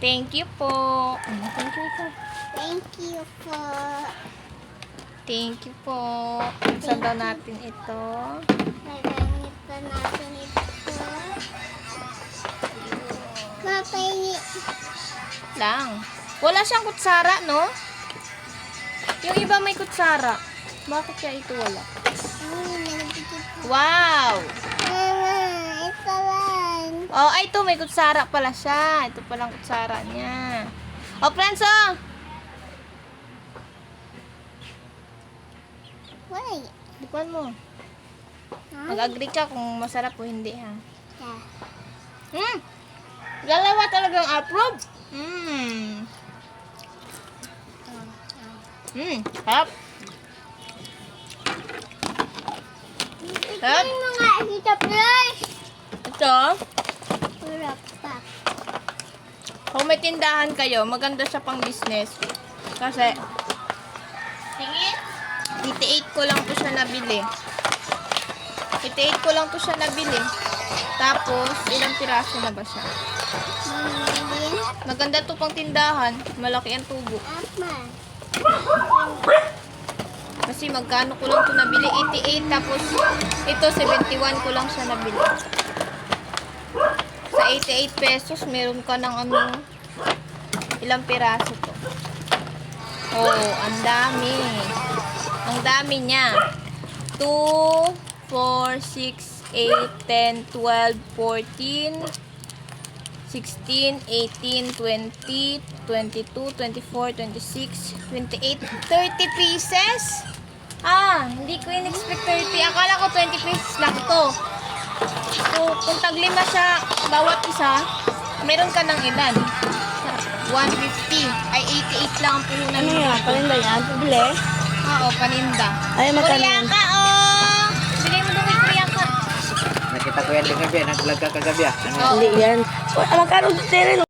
Thank you po. Thank you po. Thank you po. Thank you po. Saan daw natin ito? Magamit pa natin ito. Mapahingi. Lang. Wala siyang kutsara, no? Yung iba may kutsara. Bakit kaya ito wala? Wow! Mama, ito lang. Oh, ay ito may kutsara pala siya. Ito palang kutsara niya. Oh, friends, oh! Why? Bukan mo. Mag-agree ka kung masarap o hindi, ha? Yeah. Dalawa talagang approve. Harap. Harap. Ito mga kita plus. Ito, Harap pa. kung may tindahan kayo, maganda siya pang business. Kasi, 88 ko lang to siya nabili. 88 ko lang to siya nabili. Tapos, ilang piraso na ba siya? Maganda to pang tindahan. Malaki ang tubo. Apa? Kasi magkano ko lang to nabili? 88. Tapos, ito 71 ko lang siya nabili. Sa 88 pesos, meron ka ng ano, ilang piraso to. Oh, ang dami. Ang dami niya. 2, 4, 6, 8, 10, 12, 14, 16, 18, 20, 22, 24, 26, 28, 30 pieces? Hindi ko in-expect 30. Akala ko 20 pieces lang to. So, kung tag-5 siya, bawat isa, meron ka ng ilan? 150. Ay, 88 lang ang puhunan Ano mo. yan? Paninda yan? Pabili? Oo, paninda. Ay, magkano yan? Kuryaka, oh! Bigay mo doon kay Kuryaka. Nakita ko yan din gabi, nag-vlog ka kagabi ah. Oo. Hindi yan. Magkano din rin?